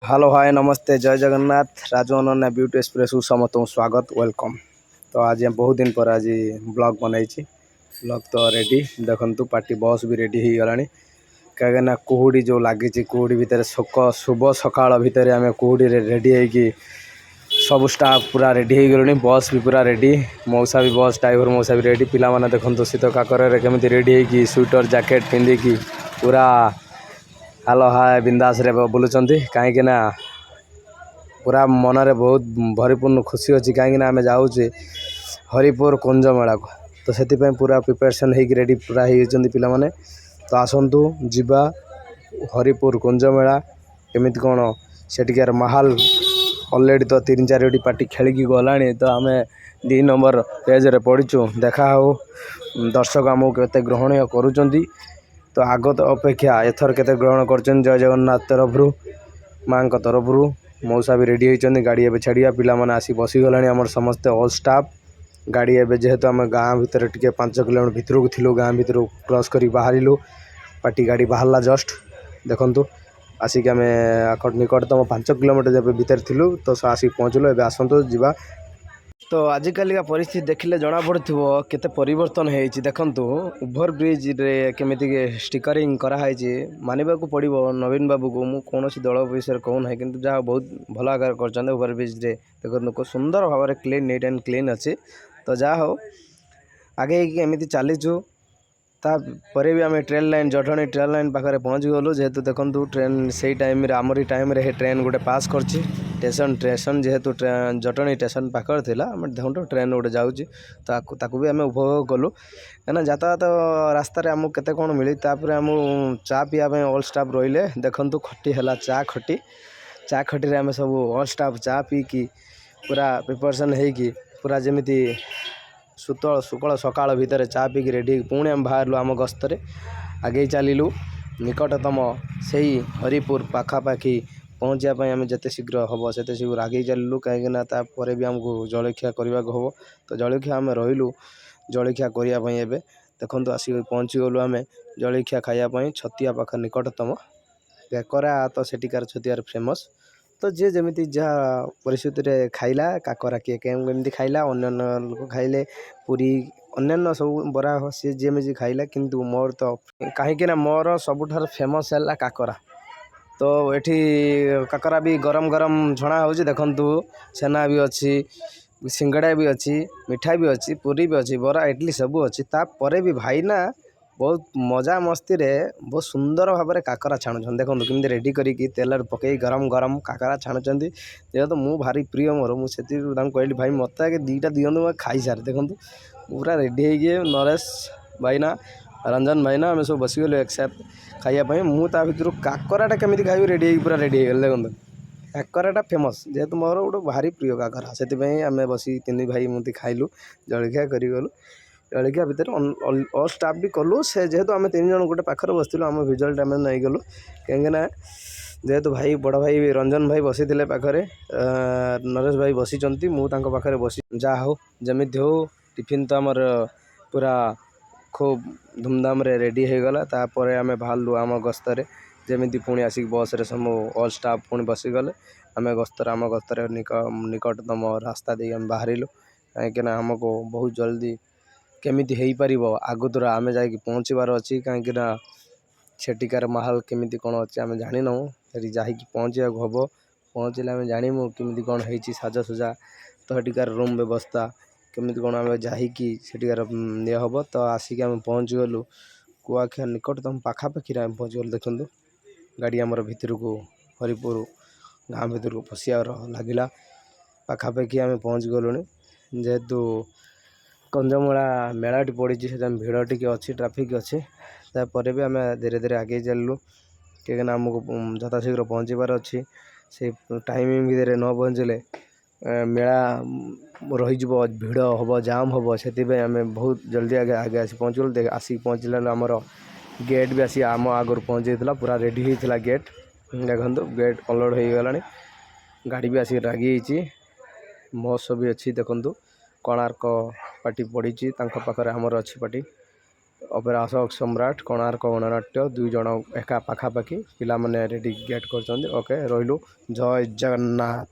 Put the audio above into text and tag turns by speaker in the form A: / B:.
A: Hello hi नमस्ते जय Jagannath Raju Ananya beauty express को समस्त स्वागत वेलकम। तो आज बहुत दिन पर आज ब्लॉग बनई ब्लॉग तो रेडी देखु पार्टी बस भी रेडी हो गला कहीं कुहुड़ी जो लगी कुहुड़ी भितर शुभ सकाल भितर आम कुहुड़ी रेडी होगी सब स्टाफ पूरा रेडी हो गलुनी बस भी पूरा रेडी मौसा भी बस ड्राइवर मौसा भी रेडी पिला देखो शीत काकर केमी रेडी होगी स्वेटर जैकेट पिंधिकी पूरा हालो हाय बिंदास रे बुलूँ कहीं पूरा मनरे बहुत भरीपूर्ण खुशी अच्छी कहीं आम जाऊँ हरिपुर कुंज मेला को तो से पूरा प्रिपरेशन हो रेडी पूरा होने तो आसतु जीवा हरिपुर कुंज मेला केमी कौन सेठिकार माहौल अलरेडी तो 3-4 पार्टी खेलिकी गला तो आम 2 नंबर पेज रे पड़ीचु देखा हो दर्शक आमको केते ग्रहणीय करुँच तो आगत अपेक्षा एथर केते ग्रहण कर जय जगन्नाथ तरफ माँ तरफ मौसा भी रेडी होती गाड़ी एवं छाड़िया पिला माने आसी बसीगला आम समस्ते ऑल स्टाफ गाड़ी एवं जेहेतु आम गाँ भितर टे 5 किलोमीटर भितर को थी गाँ भितर क्रॉस कर बाहर पार्टी गाड़ी बाहरला जस्ट देखु आसिक आम निकटतम 5 किलोमीटर जब भितर थिलु तो आसिक पहुँचलु एवं आसतु जीवा तो आजिकल परिस्थिति देखिले जना पड़ो केते परिवर्तन होती देखु ओभर ब्रिज रे केमी स्टिकरिंग कराई मानवा को पड़ो नवीन बाबू को मुझे कौन दल विषय कहूना कि जहाँ बहुत भल आकार कर ओभर ब्रिज रे देखो सुंदर भाव में क्लीन नीट एंड क्लीन अच्छी तो जहाँ हो आगे एमती चलीचु तापर भी आम train line Jatni train line पाखे पहुँच गलु जेहेतु देखु ट्रेन से टाइम आमरी टाइम ट्रेन गोटे पास कर स्टेशन जेहेतु जटणी स्टेशन पाखर थिला आम देखो ट्रेन गोटे जाऊँगी तो भी आम उपभोग कलु कहीं यातायात रास्तार आमको केते कौन मिली आम चा पीवाई ऑल स्टाफ रही देखु खटी है चा खटी आम सब ऑल स्टाफ चा पीकी पूरा प्रिपरेशन होगी पूरा जमीती सुतल सुकल सकाल भितर चा पीकी रेडी पुणी आम बाहर आम गस्तर आगे चलू निकटतम से हरिपुर पाखापाखि पहुँचापी आम जिते शीघ्र हम से शीघ्र आगे चलू कहीं भी आमको जलखिया करने को हम तो जलखिया आम रही जलखिया करने एवं देखो आसिक पहुँची गलु आम जलखिया खायापी छतिया पाख निकटतम काकरा तो सेठिकार छतियार फेमस तो जी जमी जहाँ परिस्थिति रे खाइला काकरा किए केमी खाइला अन्य लोक खाइले पूरी अन्य सब बरा सी जमी खाइला किंतु मोर तो कहीं मोर सबुठार फेमस है काकरा तो एठी काकरा भी गरम गरम छणा हो देखु छेना भी अच्छी सिंगड़ा भी अच्छी मिठाई भी अच्छी पूरी भी अच्छी बरा इडली सब अच्छी तापर भी भाईना बहुत मजा मस्ती रे बहुत सुंदर भाव में काकरा छाणुन देखो केमी रेडी करी तेल पकई गरम गरम काकरा छाणुं जेहेतु मु भारी प्रिय मोर मुझे कहली भाई मत आगे 2टा दिखाँ मैं खाई सारे देखो पूरा रेडी हो नरेश भाईना रंजन भाईना आम सब बसीगलु एक साथ खायापी मुझे भर काकराटा केमी खाई रेडी पूरा रेडी हो देखो काकराटा फेमस जेहेतु मोर गोटे भारी प्रिय काकरा से आम बसी 3 भाई मुझे खाइलु जलखिया करगलु जलखिया भितर ऑल स्टाफ भी कलु से जेहेतु आम 3 जन गोटे पाखे बसलु आम भिजुआल टाइम नहीं गलु कहीं जेहेतु भाई बड़ भाई रंजन भाई बसी थे पाखे नरेश भाई बसी मुझे बसी जहाँ हो जमी हो टिफिन तो आमर पूरा खूब धूमधाम रे रेडी हो गला तापर आम बाहरलु आम गस्तर जमी पुणी आसिक बस रे सब ऑल स्टाफ पुणी बसीगले आम गस्तर निकटतम रास्ता दे आम बाहरिलु कहीं आमको बहुत जल्दी केमिति हो पार आगुतुरा आम जा पहुँचबार अच्छी कहीं सेठिकार माहौल केमिति कौन अच्छे आम जाणीनू से जा पहुँचा हम पहुँचले आम जानमु केमिति कौन होती साजसजा तो सेठिकार रूम व्यवस्था केमिति कौन आम जाठिकार ये हम तो आसिक आम पहुँच गलु कुआखिया निकटतम पाखापाखि आम पहुँच गलु देखु गाड़ी आमर भितर को हरिपुर गाँ भितर को पशियार लगिला पाखापाखि आम पहुँच गलुनी जेहेतु कंजमेला मेलाटी पड़ी से भिड़ टी अच्छी ट्राफिक अच्छी तापर भी आम धीरे धीरे आगे चलू कहीं आमको यथाशीघ्र पहुँचबार अच्छी से टाइमिंग भितर न पहुँचले मेला रही भिड़ हम जाम हम से आम बहुत जल्दी आगे आगे आसी पहुँचल आसिक पहुँचल आमर गेट भी आसी आम आगर पहुँच जाता पूरा रेडी होता गेट देखो गेट अनलोड हो गला गाड़ी भी आसिक रागी महोत्सव भी अच्छी देखु कोणार्क पार्टी पड़ी पाखे आमर अच्छी पार्टी ଅପେରା ଅଶୋକ ସମ୍ରାଟ କୋଣାର୍କ ଗଣନାଟ୍ୟ 2 ଜଣ ଏକା ପାଖାପାଖି ପିଲାମାନେ ରେଡ଼ି ଗେଟ୍ କରୁଛନ୍ତି। ଓକେ ରହିଲୁ। ଜୟ ଜଗନ୍ନାଥ।